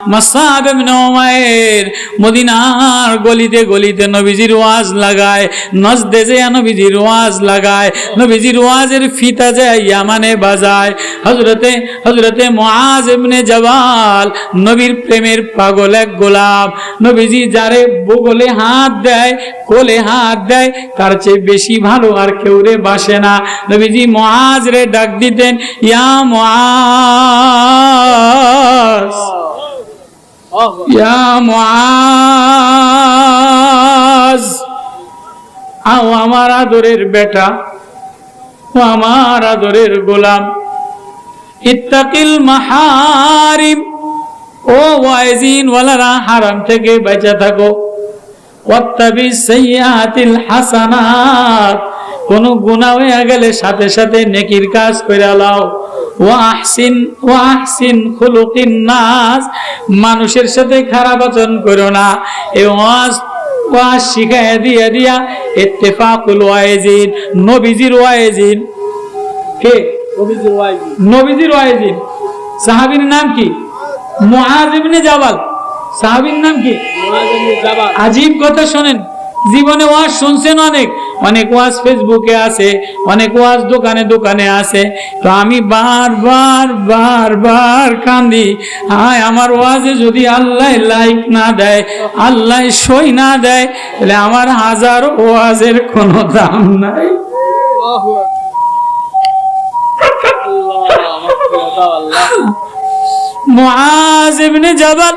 মাসআব ইবনে উমাইর মদিনার গলিতে গলিতে নবীজির ওয়াজ লাগায়, নজদে যে নবীজির ওয়াজ লাগায়, নবীজির ওয়াজের ফিতা যায় ইয়ামানে বাজায়। হযরতে মুআজ ইবনে জাবাল নবীর প্রেমের পাগল এক গোলাম। নবীজি যারে বগলে হাত দেয়, কোলে হাত দেয়, তার চেয়ে বেশি ভালো আর কেউ রে বাসে না। নবীজি মুআজ রে ডাক দিতেন, ইয়া মুআজ, ইয়া মুআজ, আও আমার আদরের বেটা, ও আমার আদরের গোলাম, ইত্তাকিল মাহারিম, ও ওয়াইজিন ওয়ালারা হারাম থেকে বেঁচে থাকো। ওয়াত্তাবি সাইয়্যাতিল হাসানাত, কোন গুনাহ হয়ে গেলে সাথে সাথে নেকির কাজ কইরা লাও। ওয়া আহসিন খুলুকিন নাস, মানুষের সাথে খারাপ আচরণ করো না। এই ওয়াজ শিখায় দিয়া ইত্তেফাকুল ওয়াইজিন, নবীজির ওয়াইজিন কে? নবীজির ওয়াইজিন। সাহাবীর নাম কি? মুআজ ইবনে জাবাল। সাহাবীর নাম কি? আজীব কথা শোনেন, জীবনে ওয়াজ শুনছেন অনেক ওয়াজ ফেসবুকে আছে, অনেক ওয়াজ দোকানে দোকানে আছে। তো আমি বারবার কান্দি, হায় আমার ওয়াজে যদি আল্লাহ লাইক না দেয়, আল্লাহ সই না দেয়, তাহলে আমার হাজার ওয়াজের কোনো দাম নাই। মুআজ ইবনে জাবাল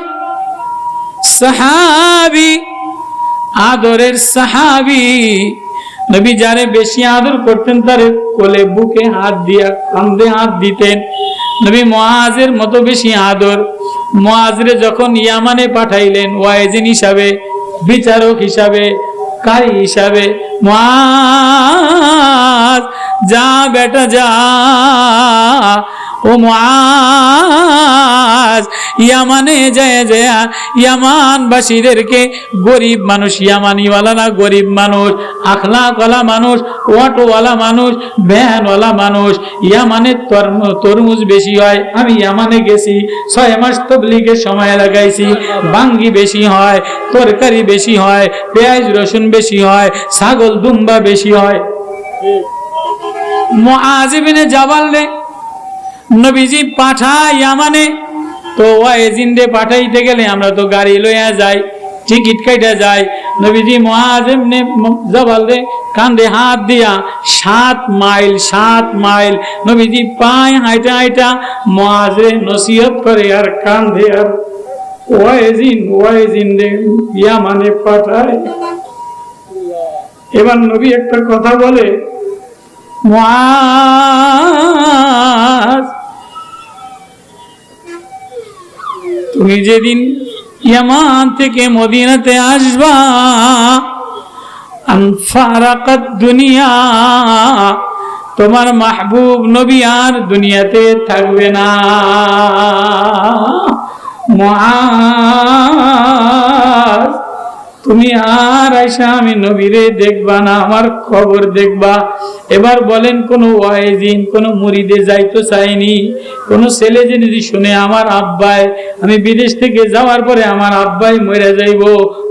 সাহাবী, আদরের সাহাবী। নবী যারে বেশি আদর করতেন তারে কোলে বুকে হাত দিয়া কাঁধে হাত দিতেন। নবী মুআজের মতো বেশি আদর। মুআজরে যখন ইয়ামানে পাঠাইলেন ওয়াইজিন হিসাবে, বিচারক হিসাবে, কারি হিসাবে, মুআজ যা বেটা যা, ও মুআজ ইয়ামানে যায় ইয়ামানবাসীদেরকে, গরিব মানুষ, ইয়ামানিওয়ালারা গরিব মানুষ, আখলাকওয়ালা মানুষ, অটোওয়ালা মানুষ, ভ্যানওয়ালা মানুষ, ইয়ামানে তরমুজ বেশি হয়। আমি ইয়ামানে গেছি, 6 মাস তাবলীগের সময় লাগাইছি। বাঙ্গি বেশি হয়, তরকারি বেশি হয়, পেঁয়াজ রসুন বেশি হয়, ছাগল দুম্বা বেশি হয়। মুআজ ইবনে জাবাল রে নবীজি পাঠায় ইয়ামানে। তো ওয়াইজিন রে পাঠাইতে গেলে আমরা তো গাড়ি লইয়া যাই, টিকিট কাইটা যাই। নবীজি মুআজ ইবনে জাবাল রে কাঁধে হাত দিয়া 7 মাইল নবীজি পায় হাইটা মুআজ রে নসিহত করে আর কাঁধে আর ওয়াইজিন রে ইয়ামানে পাঠায়। এবার নবী একটা কথা বলে, মুআজ তুমি যেদিন ইয়ামান থেকে মদিনাতে আসবা, আনফারাকাত দুনিয়া, তোমার মাহবুব নবী আর দুনিয়াতে থাকবে না। মুআজ তুমি আর আয়সা আমি নবীরে দেখবা না, আমার খবর দেখবা। এবার বলেন, কোন ওয়াইজিন কোন মুরিদে যাইতো চাইনি? কোন ছেলে যদি শুনে আমার আব্বাই, আমি বিদেশ থেকে যাওয়ার পরে আমার আব্বাই মরে যাইব,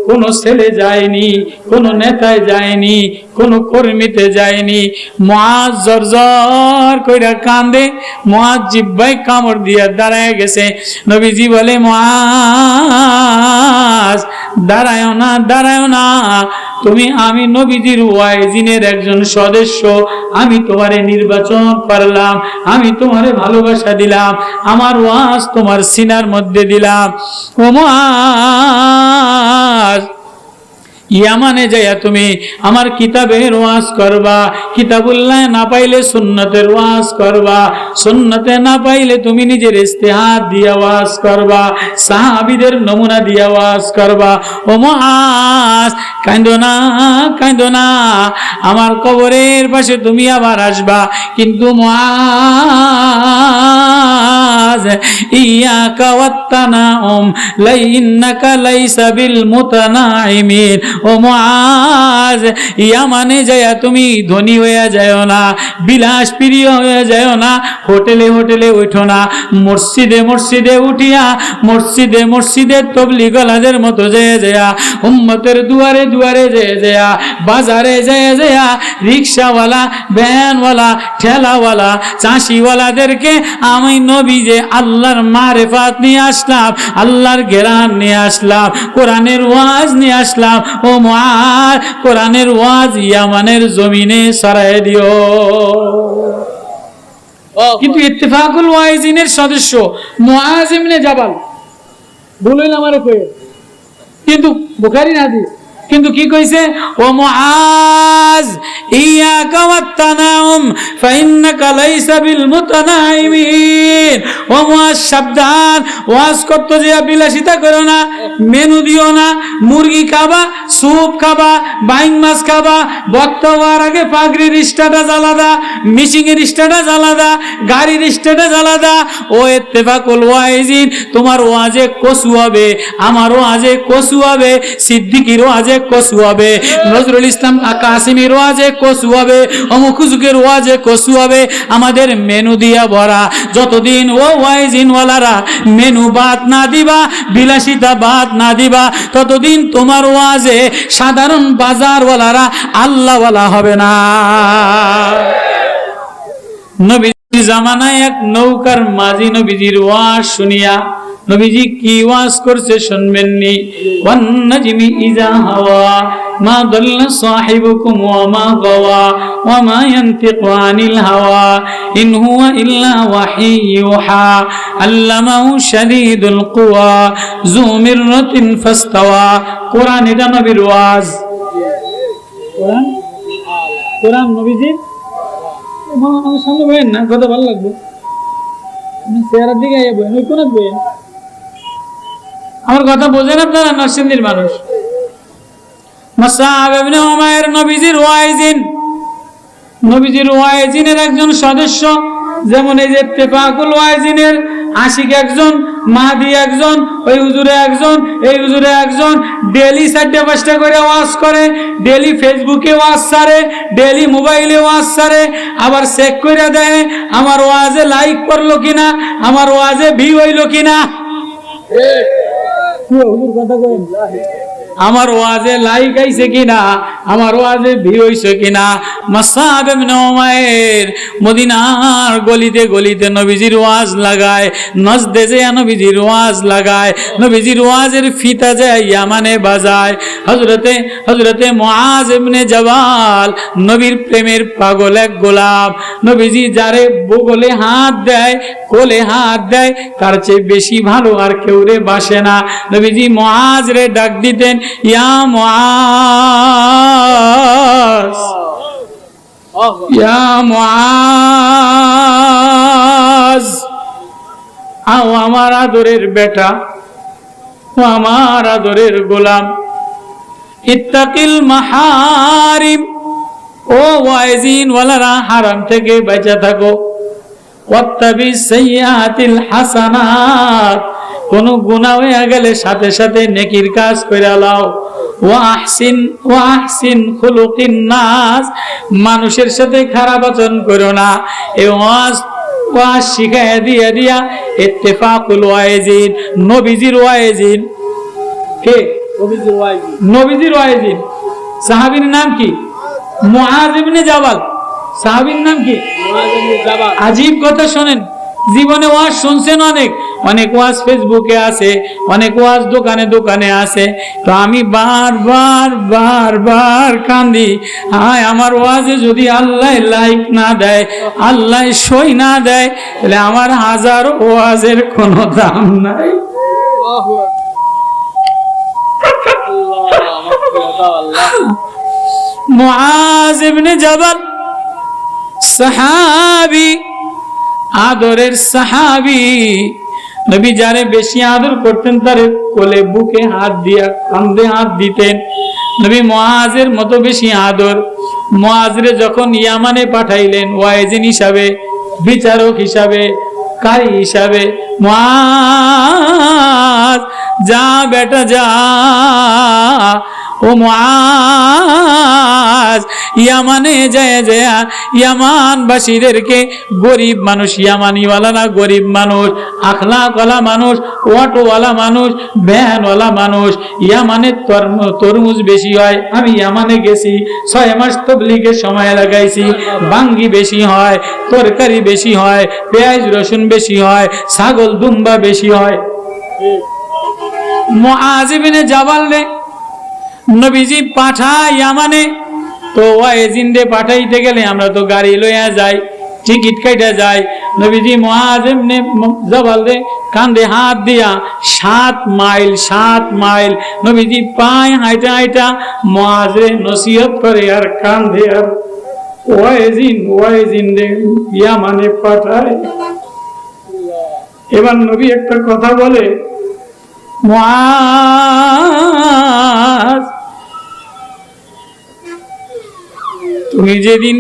কোন ছেলে যায়নি, কোন নেতায় যায়নি, কোন কর্মীতে যায়নি। মুআজ জর্জর কইরা কান্দে, মুআজ জিহ্বায় কামড় দিয়া দাঁড়ায় গেছে। নবীজি বলে, মুআজ দাঁড়ায় না, তুমি আমি নবীজির ওয়াইজিনের একজন সদস্য, আমি তোমারে নির্বাচন করলাম, আমি তোমারে ভালোবাসা দিলাম, আমার ওয়াজ তোমার সিনার মধ্যে দিলাম। ও মুআজ, ইয়ামানে যাইয়া তুমি আমার কিতাবের ওয়াজ করবা, কিতাবুল্লাহ না পাইলে সুন্নতের ওয়াজ করবা, সুন্নতে না পাইলে তুমি নিজের ইস্তেহাদ দিয়া ওয়াজ করবা, সাহাবীদের নমুনা দিয়া ওয়াজ করবা। ও মুআজ, কাঁদো না, আমার কবরের পাশে তুমি আবার আসবা, কিন্তু মুআজ মুআজ ইয়াকা ওয়াত্তানাউম লাইন্নাকা লাইসা বিল মুতানাইমিন। ও মুআজ, ইয়ামানে যায় তুমি ধনী হয়ে যাও না, বিলাস প্রিয় হয়ে যাও না, হোটেলে হোটেলে উঠো না, মসজিদে মসজিদে উঠিয়া মসজিদে মসজিদে তবলিগলাদের মতো যেয়ে যেয়া, উম্মতের দুয়ারে দুয়ারে যেয়ে যেয়া, বাজারে যেয়ে যেয়া রিক্সাওয়ালা, ভ্যানওয়ালা, ঠেলাওয়ালা, চাষিওয়ালাদেরকে আমি নবী যে আল্লাহর মারেফাত নিয়ে আসলাম, আল্লাহর জ্ঞান নিয়ে আসলাম, কোরআনের ওয়াজ নিয়ে আসলাম। ও মুআজ, কোরআনের ওয়াজ ইয়ামানের জমিনে ছড়ায় দিও। কিন্তু ইত্তেফাকুল ওয়াইজিনের সদস্য মুআজ ইবনে জাবাল, বলেন আমারে কয়ে, কিন্তু বুখারীর হাদিস, কিন্তু কি কইছে? ও মুআজ ইয়াকা ওয়াত্তানাউম ফাইন্নাকা লাইসা বিল মুতানাইমিন। ও মুআজ, সাবধান, ওয়াজ করতে যে বিলাসিতা করো না, মেনু দিও না, মুরগি খাবা, স্যুপ খাবা, বাইং মাছ খাবা, বক্তা হওয়ার আগে পাগড়ির স্ট্যাটাস আলাদা, মিশিংয়ের স্ট্যাটাস আলাদা, গাড়ির স্ট্যাটাস আলাদা। ও ইত্তেফাকুল ওয়াইজিন, তোমার ওয়াজে কসু হবে, আমার ওয়াজে কসু হবে, সিদ্দিকীর ওয়াজে কসু হবে, নজরুল ইসলাম কাসিমের ওয়াজে কসু হবে, অমুক হুজুরের ওয়াজে কসু হবে। আমাদের মেনু দিয়া ভরা। যতদিন ও ওয়াইজিন ওয়ালারা মেনু বাদ না দিবা, বিলাসিতা বাদ না দিবা, ততদিন তোমার ওয়াজে সাধারণ বাজারওয়ালারা আল্লাহওয়ালা হবে না। নবীজি জামানায় এক নৌকার মাঝি নবীজির ওয়াজ শুনিয়া, নবীজি কি ওয়াজ করছে শুনবেননি? ওয়ান নাজমি ইযা হাওয়া মা দাল্লা সাহিবুকুম ওয়া মা গাওয়া ওয়া মা ইয়ানতিকু আনিল হাওয়া ইন হুয়া ইল্লা ওয়াহী ইউহা আল্লামাহু শাদীদুল কুওয়া যু মিররাতিন ফাস্তাওয়া। কোরআন, এটা নবীর ওয়াজ। কোরআন, কোরআন নবীজির। আমার সামনে বলেন না, কথা ভালো লাগবে, চেহারার দিকে আইয়া বলেন, ওই কোরআন বলেন। আমার কথা বোঝেন আপনারা? নরসিংদীর মানুষ। মুসআব ইবনে উমাইর নবীজির ওয়াইজিন, নবীজির ওয়াইজিনের একজন সদস্য। যেমন এই যে ইত্তেফাকুল ওয়াইজিনের আশিক একজন, মাহদি একজন, ওই হুজুরে একজন, এই হুজুরে একজন, ডেলি 4-5টা করে ওয়াজ করে, ডেলি ফেসবুকে ওয়াজ ছাড়ে, ডেলি মোবাইলে ওয়াজ ছাড়ে, আবার চেক করে দেয় আমার ওয়াজে লাইক করলো কিনা, আমার ওয়াজে ভিউ হইলো কিনা। আমার ওয়াজে লাইক আইছে কিনা, আমার ওয়াজে ভিউ হইছে কিনা। মুসআব ইবনে উমাইর মদিনার গলিতে গলিতে নবীজির ওয়াজ লাগায়, নজদে যে নবীজির ওয়াজ লাগায়, নবীজির ওয়াজের ফিতা যায় ইয়ামানে বাজায়। হযরতে মুআজ ইবনে জাবাল নবীর প্রেমের পাগল এক গোলাম। নবীজি যারে বগলে হাত দেয়, কোলে হাত দেয়, তার চেয়ে বেশি ভালো আর কেউ রে বাসে না। নবীজি মুআজ রে ডাক দিতেন, ইয়া মুআজ, ইয়া মুআজ, আও আমার আদরের বেটা, ও আমার আদরের গোলাম, ইত্তাকিল মাহারিম। ও ওয়াইজিন ওয়ালারা, হারাম থেকে বেঁচে থাকো। ওয়াত্তাবি সাইয়্যাতিল হাসানাত, কোন গুনাহ হয়ে গেলে সাথে সাথে নেকির কাজ কইরা লাও। ওয়া আহসিন খুলুকিন নাস, মানুষের সাথে খারাপ আচরণ করো না। এই ওয়াজ শিখায় দিয়া দিয়া ইত্তেফাকুল ওয়াইজিন, নবীজির ওয়াইজিন। কে? নবীজির ওয়াইজিন। সাহাবীর নাম কি? মুআজ ইবনে জাবাল। সাহাবীর নাম কি? আজীব কথা শোনেন, জীবনে ওয়াজ শুনছেন অনেক, অনেক ওয়াজ ফেসবুকে আছে, অনেক ওয়াজ দোকানে দোকানে আছে। তো আমি বারবার কান্দি, হায় আমার ওয়াজে যদি আল্লাহ লাইক না দেয়, আল্লাহ সই না দেয়, তাহলে আমার 1000 ওয়াজের কোনো দাম নাই। মুআজ ইবনে জাবাল সাহাবী, আদরের সাহাবী। নবী যারে বেশি আদর করতেন তারে কোলে বুকে হাত দিয়া কাঁধে হাত দিতেন। নবী মুআজের মতো বেশি আদর। মুআজরে যখন ইয়ামানে পাঠাইলেন ওয়াইজিন হিসাবে, বিচারক হিসাবে, কারি হিসাবে, মুআজ যা বেটা যা, ও মুআজ ইয়ামানে যায় যায় ইয়ামানবাসীদেরকে, গরিব মানুষ, ইয়ামানিওয়ালারা গরিব মানুষ, আখলাকওয়ালা মানুষ, অটোওয়ালা মানুষ, ভ্যানওয়ালা মানুষ, ইয়ামানের তরমুজ বেশি হয়। আমি ইয়ামানে গেছি, 6 মাস তাবলীগের সময় লাগাইছি। বাঙ্গি বেশি হয়, তরকারি বেশি হয়, পেঁয়াজ রসুন বেশি হয়, ছাগল দুম্বা বেশি হয়। মুআজ ইবনে জাবাল রে নবীজি পাঠায় ইয়ামানে। তো ওয়াইজিনরে পাঠাইতে গেলে আমরা তো গাড়ি লইয়া যাই, টিকিট কাটা যায়। নবীজি মুআজ ইবনে জাবাল রে কাঁধে হাত দিয়া 7 মাইল নবীজি পায় হাইটা হাইটা মুআজে নসিহত করে আর কাঁধে আর ওয়াইজিন রে ইয়ামানে পাঠায়। এবার নবী একটা কথা বলে, মুআজ তুমি যেদিন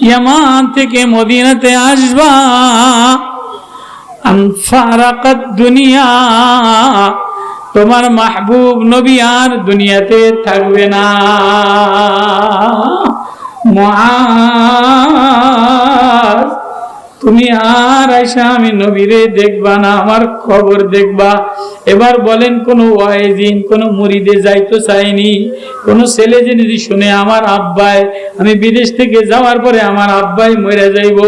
ইয়ামান থেকে মদিনাতে আসবা, আনফারাকাত দুনিয়া, তোমার মাহবুব নবী আর দুনিয়াতে থাকবে না। মুআজ তুমি আর আয়সা আমি নবীরে দেখবা না, আমার খবর দেখবা। এবার বলেন, কোন ওয়াইজিন কোন মুরিদে যাইতো চাইনি? কোন ছেলে যদি শুনে আমার আব্বাই, আমি বিদেশ থেকে যাওয়ার পরে আমার আব্বাই মরে যাইব,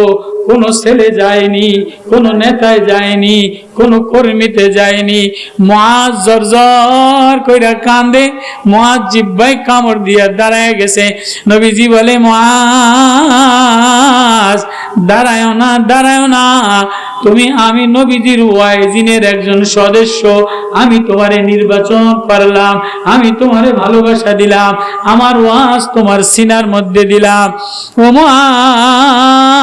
কোন ছেলে যায়নি, কোন নেতায় যায়নি, কোন কর্মীতে যায়নি। মুআজ জর্জর কইরা কান্দে, মুআজ জিহ্বায় কামড় দিয়া দাঁড়ায় গেছে। নবীজি বলে, মুআজ দাঁড়ায়ও না, তুমি আমি নবীজির ওয়াইজিনের একজন সদস্য, আমি তোমারে নির্বাচন করলাম, আমি তোমারে ভালোবাসা দিলাম, আমার ওয়াজ তোমার সিনার মধ্যে দিলাম। ও মুআজ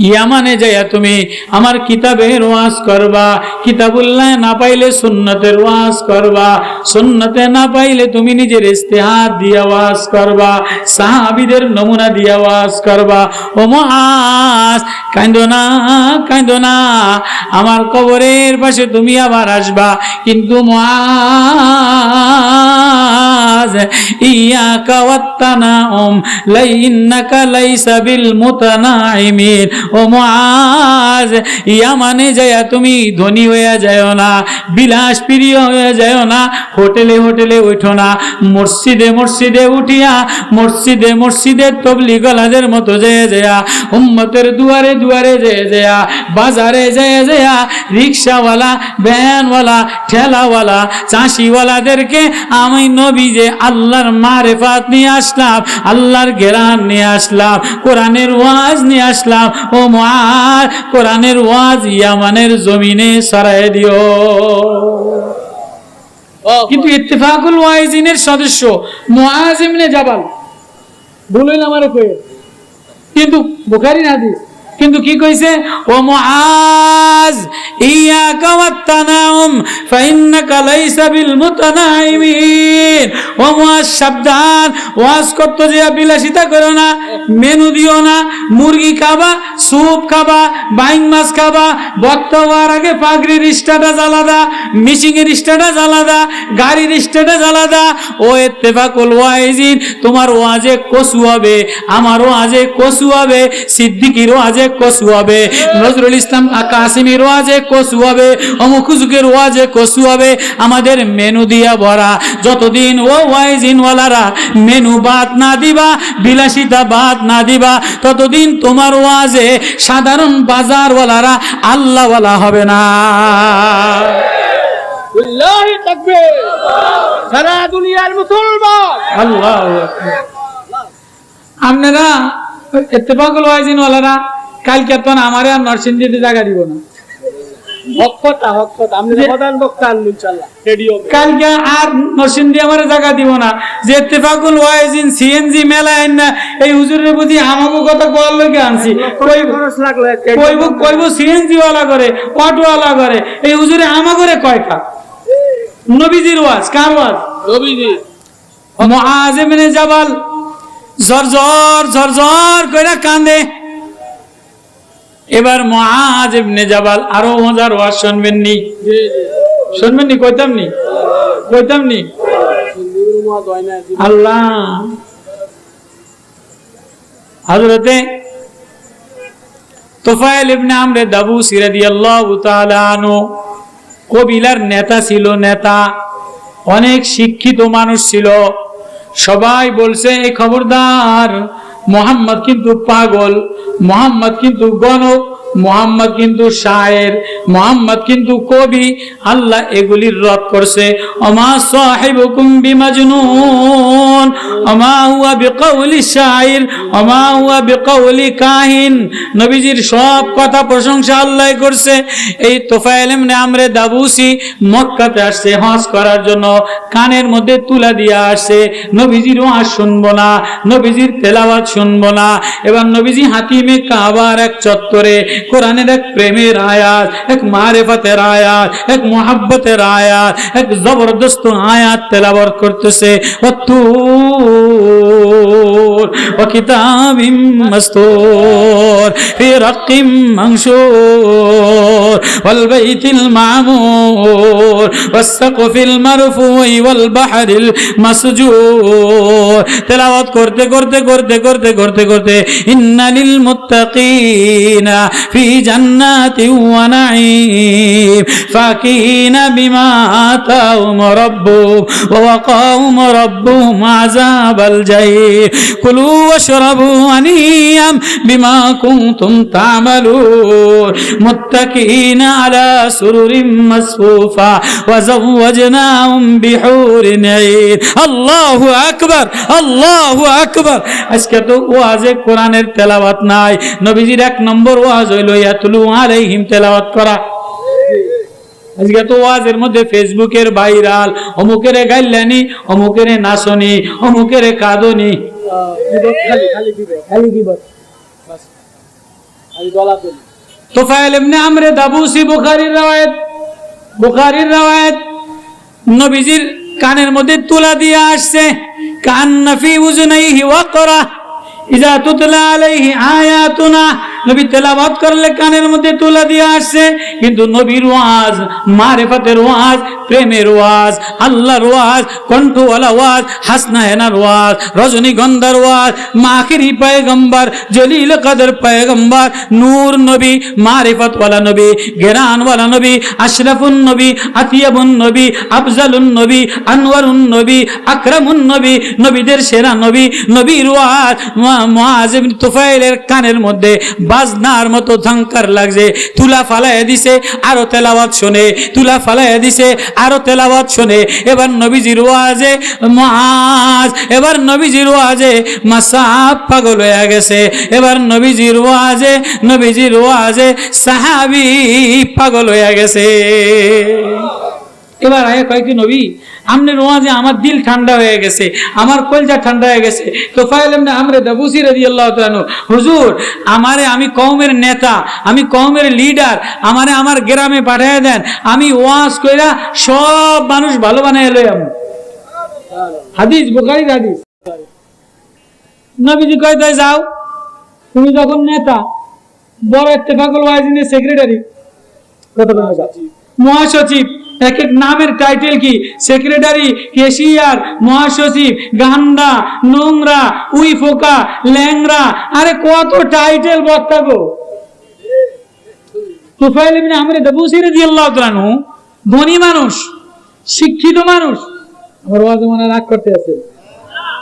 ইয়ামানে যাইয়া তুমি আমার কিতাবের ওয়াজ করবা, কিতাবুল্লাহ না পাইলে সুন্নতের ওয়াজ করবা, সুন্নতে না পাইলে তুমি নিজের ইস্তেহাদ দিয়া ওয়াজ করবা, সাহাবীদের নমুনা দিয়া ওয়াজ করবা। ও মুআজ কাঁদো না, আমার কবরের পাশে তুমি আবার আসবা, কিন্তু মুআজ ইয়াকা ওয়াত্তানাউম লাইন্নাকা লাইসা বিল মুতানাইমিন। ও মুআজ ইয়ামানে যায়া তুমি ধনী হয়ে যাও না, বিলাস প্রিয় হয়ে যাও না, হোটেলে ওঠো না, মসজিদে উঠিয়া মসজিদে তবলিগলাদের মতো যেয়া উম্মতের দুয়ারে যেয়া বাজারে যেয়া রিকশাওয়ালা, ভ্যানওয়ালা, ঠেলাওয়ালা, চাষিওয়ালাদেরকে আমি নবী যে আল্লাহর মারিফাত নিয়ে আসলাম, আল্লাহর জ্ঞান নিয়ে আসলাম, কোরআনের ওয়াজ নিয়ে আসলাম। ও মুআজ কোরআনের ওয়াজ ইয়ামানের জমিনে ছড়ায় দিও। কিন্তু ইত্তেফাকুল ওয়াইজিনের সদস্য মুআজ ইবনে জাবাল, বলেন আমারে কই, কিন্তু বুখারীর হাদিস, কিন্তু কি কইছে, ও মুআজ ইয়াকা ওয়াত্তানাউম ফাইন্নাকা লাইসা বিল মুতানাইমিন। ও মুআজ সাবধান, ওয়াজ করতে যে বিলাসিতা করো না, মেনু দিও না, মুরগি খাবা, স্যুপ খাবা, বাইং মাছ খাবা, বক্তা হওয়ার আগে পাগড়ির স্ট্যাটাস আলাদা, মিশিংয়ের স্ট্যাটাস আলাদা, গাড়ির স্ট্যাটাস আলাদা। ও ইত্তেফাকুল ওয়াইজিন, তোমার ওয়াজে কসু হবে, আমার ওয়াজে কসু হবে, সিদ্দিকীর ওয়াজে কসু হবে, নজরুল ইসলাম কাসিমির ওয়াজে কসু হবে, অমুক হুজুরের ওয়াজে কসু হবে। আমাদের মেনু দিয়া ভরা। যতদিন ও ওয়াইজিন ওয়ালারা মেনু বাদ না দিবা, বিলাসিতা বাদ না দিবা, ততদিন তোমার ওয়াজে সাধারণ বাজার ওয়ালারা আল্লাহ ওয়ালা হবে না। আল্লাহু তাকবীর, সারা দুনিয়ার মুসলমান আল্লাহু আকবার। আপনারা ইত্তেফাকুল ওয়াইজিন ওয়ালারা কালকে তো আমারে আর নরসিংদীতে জায়গা দিব না, হকটা আমরা প্রধান বক্তা আনবো ইনশাআল্লাহ রেডিও। কালকে আর নরসিংদী আমারে জায়গা দিব না, যে ইত্তেফাকুল ওয়াইজিন সিএনজি মেলা না, এই হুজুরের বুঝি আমাকে কথা কোয়ার লইকে আনছি, খরচ লাগলো কইব সিএনজি ওয়ালা করে, অটো ওয়ালা করে, এই হুজুরে আমা করে কয় খা। নবীজির ওয়াজ, কার ওয়াজ? নবীজি। মুআজ ইবনে জাবাল ঝরঝর কইরা কান্দে। এবার মুআজ ইবনে জাবাল আরো মজার ওয়াজ শুনবেন নি? জি শুনবেন নি? কইতাম নি? আল্লাহ হযরতে তুফাইল ইবনে আমর দাবুসি রাদিয়াল্লাহু তাআলা আনহু কবিলার নেতা ছিল, নেতা, অনেক শিক্ষিত মানুষ ছিল। সবাই বলছে এই খবরদার, মুহাম্মদ কিন্তু পাগল, মুহাম্মদ কিন্তু গণক, মুহাম্মদ কিন্তু শায়ের, মুহাম্মদ কিন্তু কবি। আল্লাহ এগুলির রদ করছে। ওমা সাহিবুকুম বিমাজনুন ওমা হুয়া বিকাউলি শাইর ওমা হুয়া বিকাউলি কাহিন। নবীজির সব কথা প্রশংসা আল্লাহ করছে। এই তুফাইল ইবনে আমর দাবুসি মক্কাতে আসছে হজ করার জন্য, কানের মধ্যে তুলা দিয়ে আসছে। নবীজির ওয়াজ শুনবো না, নবীজির তেলাওয়াত শুনবো না। এবার নবীজি হাতিমে কাবার এক চত্বরে কোরআনের এক প্রেমের আয়াত, এক মারিফাতের আয়াত, এক মুহাব্বতের আয়াত, এক জবরদস্ত আয়াত তেলাওয়াত করতেছে। ওয়াত্তুর ওয়া কিতাবিম মাসতুর ফি রাক্কিম মানশুর ওয়াল বাইতিল মামুর ওয়াস সাকফিল মারফুই ওয়াল বাহরিল মাসজুর। তেলাওয়াত করতে করতে করতে করতে করতে করতে ইন্নালিল মুত্তাকিনা ফি জান্নাতি ওয়া নাঈম ফাকিনা বিমা আতাহুম রাব্বুহুম ওয়া ওয়াকাহুম রাব্বুহুম আযাবাল জাহিম কুলু ওয়াশরাবু হানিয়াম বিমা কুনতুম তা'মালুন মুত্তাকিনা আলা সুরুরিম মাসফুফা ওয়া যাওয়াজনাহুম বিহুরিন আইন। আল্লাহু আকবার, আল্লাহু আকবার। আজকে তো ওয়াজে কোরআনের তেলাওয়াত নাই। নবীজির এক নম্বর ওয়াজ হইলো ইয়াতলু আলাইহিম, তেলাওয়াত করা। আজকে তো ওয়াজের মধ্যে ফেসবুকের ভাইরাল, অমুকের গাইলানি, অমুকের নাচনি, অমুকের কাঁদনি, খালি গীবত বাস, খালি দলাদলি। তুফাইল ইবনে আমর দাবুসি বুখারীর রওয়ায়াত, নবীজির কানের মধ্যে তুলা দিয়ে আসছে। কান্না ফি উযুনাইহি ওয়াকরা ইযা তুতলা আলাইহি আয়াতুনা। নবী তেলাওয়াত করলে কানের মধ্যে তুলা দিয়ে আসছে। কিন্তু নবীর ওয়াজ মারিফাতের ওয়াজ, প্রেমের ওয়াজ, আল্লাহর ওয়াজ, কণ্ঠওয়ালা ওয়াজ, হাসনায়নার ওয়াজ, রজনীগন্ধার ওয়াজ, আখিরি পয়গম্বর, জলিল কদর পয়গম্বর, নূর নবী, মারিফাতওয়ালা নবী, জ্ঞানওয়ালা নবী, আশরাফুন নবী, আতিয়াবুন নবী, আফজালুন নবী, আনওয়ারুন নবী, আকরামুন নবী, নবীদের সেরা নবী। নবীর ওয়াজ মুআজ ইবনে তুফাইলের কানের মধ্যে বাজনার মতো ঝংকার লাগছে। তুলা ফালাইয়া দিছে, আরো তেলাওয়াত শুনে, তুলা ফালাইয়া দিছে, আরো তেলাওয়াত শুনে। এবার নবীজির ওয়াজে মুআজ, এবার নবীজির ওয়াজে মাসাব পাগল হয়ে গেছে। এবার নবীজির ওয়াজে সাহাবী পাগল হয়ে গেছে। এবার আয়া কয় কি নবী, আমনের ওয়াজে আমার দিল ঠান্ডা হয়ে গেছে, আমার কলজা ঠান্ডা হয়ে গেছে। তুফাইল ইবনে আমর দাবুসি রাদিয়াল্লাহু তাআলা, হুজুর আমারে, আমি কওমের নেতা, আমি কওমের লিডার, আমারে আমার গ্রামে পাঠিয়ে দেন, আমি ওয়াজ কইরা সব মানুষ ভালো বানায় লইয়াম। হাদিস, বুখারীর হাদিস। নবীজি কয় তাই যাও, তুমি যখন নেতা, বড় ইত্তেফাকুল ওয়াজিনের সেক্রেটারি, কত মহাসচিব, এক এক নামের টাইটেল কি, সেক্রেটারি, কেশিয়ার, মহাসচিব, গান্ডা, নোংরা, উই ফোকা, ল্যাংরা, আরে কত টাইটেল বক্তা গো। তুফাইল ইবনে আমর দাবুসি রাদিয়াল্লাহু তাআলা আনহু ধনী মানুষ, শিক্ষিত মানুষ, আমার ওয়াজে মনে রাগ করতে আছে।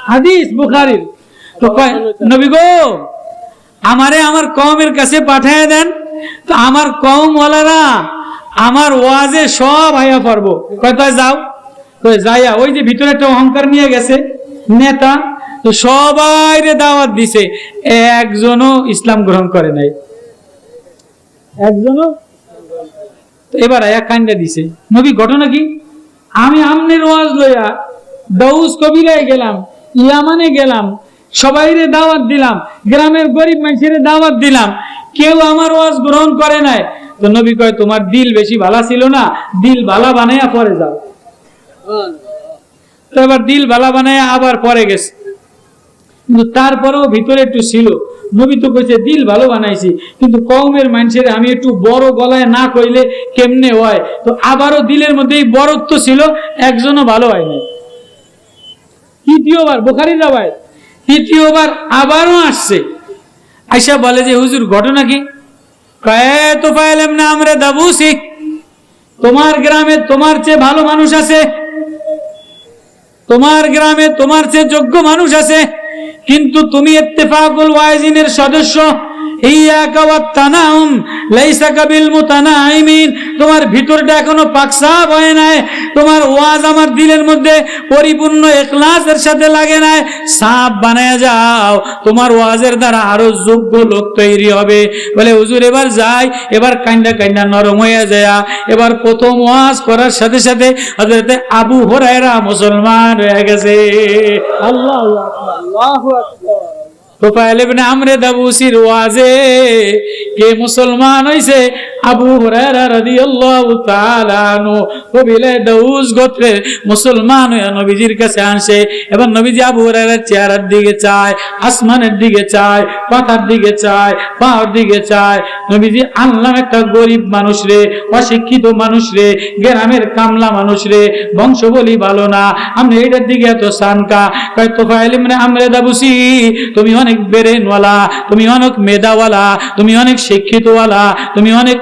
হাদিস বুখারীর। তো কয় নবী গো, আমারে আমার কওমের কাছে পাঠিয়ে দেন, তো আমার কওম ওয়ালারা আমার ওয়াজে সব আয়া পারবো। কয়টায় যাও, কই যাইয়া ওই যে ভিতরে একটা অহংকার নিয়ে গেছে নেতা, তো সবাইরে দাওয়াত দিছে, একজনও ইসলাম গ্রহণ করে নাই, একজনও। এবার আয়া কান্দা দিছে। নবী ঘটনা কি, আমি আমনের ওয়াজ লইয়া দাউস কবিলায় গেলাম, ইয়ামানে গেলাম, সবাইরে দাওয়াত দিলাম, গ্রামের গরিব মানুষের দাওয়াত দিলাম, কেউ আমার ওয়াজ গ্রহণ করে নাই। তো নবী কয় তোমার দিল বেশি ভালো ছিল না, দিল ভালো বানাইয়া পরে যাও। তো এবার দিল ভালো বানাইয়া আবার পরে গেছে, কিন্তু তারপরেও ভিতরে একটু ছিল। নবী তো কইছে দিল ভালো বানাইছি, কিন্তু কওমের মানুষের আমি একটু বড় গলায় না কইলে কেমনে হয়। তো আবারও দিলের মধ্যে এই বড়ত্ব ছিল, একজনও ভালো হয়নি। তৃতীয়বার বুখারীর রাওয়ায়াত, তৃতীয়বার আবারও আসছে, আয়েশা বলে যে হুজুর ঘটনা কি? কয় তুফাইল ইবনে আমর দাবুসি, তোমার গ্রামে তোমার চেয়ে ভালো মানুষ আছে, তোমার গ্রামে তোমার চেয়ে যোগ্য মানুষ আছে, কিন্তু তুমি ইত্তেফাকুল ওয়াইজিনের সদস্য। ইয়াকা ওয়াত তানাউম লাইসা কাবিল মুতানাইমিন, তোমার ভিতরটা এখনো পাকসাফ হয় নাই, তোমার ওয়াজ আমার দিলের মধ্যে পরিপূর্ণ ইখলাসের সাথে লাগে নাই। সাফ বানায় যাও, তোমার ওয়াজের দ্বারা আরো যোগ্য লোক তৈরি হবে। বলে হুজুর এবার যাই, এবার কাইন্ডা কাইন্ডা নরম হয়ে যায়। এবার প্রথম ওয়াজ করার সাথে সাথে হযরত আবু হুরায়রা মুসলমান হয়ে গেছে। আল্লাহ আল্লাহু আকবার। তুফাইল ইবনে আমর দাবুসির ওয়াজে কে মুসলমান হইছে? আবু হুরায়রা রাদিয়াল্লাহু তাআলা আনহু কবিলে দাউস গোত্রে মুসলমান হয়ে নবীজির কাছে আসে। এবং নবীজি আবু হুরায়রার চেহারার দিকে চায়, আসমানের দিকে চায়, পাতার দিকে চায়, পাহাড়ের দিকে চায়। নবীজি আল্লাহ একটা গরিব মানুষ রে, অশিক্ষিত মানুষ রে, গ্রামের কামলা মানুষ রে, বংশ বলি ভালো না, আমি এটার দিকে এত সানকা। কয় তুফাইল ইবনে আমর দাবুসি, তুমি অনেক বেরেনওয়ালা, তুমি অনেক মেধাওয়ালা, তুমি অনেক শিক্ষিতওয়ালা, তুমি অনেক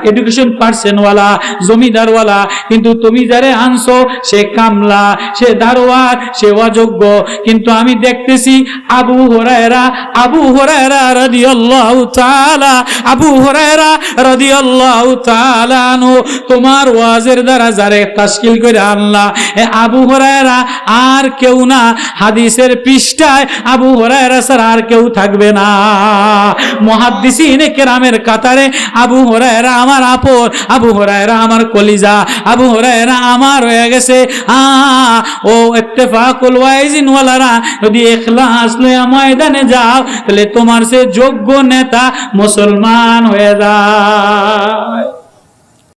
এডুকেশন পার্সনওয়ালা, জমিদারওয়ালা, কিন্তু তুমি যারে আনছো সে কামলা, সে দারোয়ার, সে অযোগ্য। কিন্তু আমি দেখতেছি আবু হুরায়রা, আবু হুরায়রা রাদিয়াল্লাহু তাআলা, আবু হুরায়রা রাদিয়াল্লাহু তাআলা আনহু তোমার ওয়াজের দ্বারা যারে তাশকিল করে আল্লাহ, এ আবু হুরায়রা আর কেউ না, হাদিসের পৃষ্ঠায় আবু হুরায়রা ছাড়া আর কেউ থাকবে না। মুহাদ্দিসিনে কেরামের কাতারে আবু হুরায়রা আমার আপন, আবু হুরায়রা আমার কলিজা, আবু হুরায়রা আমার হয়ে গেছে। ও ইত্তেফাকুল ওয়াইজিন ওয়ালারা যদি ইখলাস লইয়া ময়দানে যাও, তাহলে তোমার সে যোগ্য নেতা মুসলমান হয়ে যায়।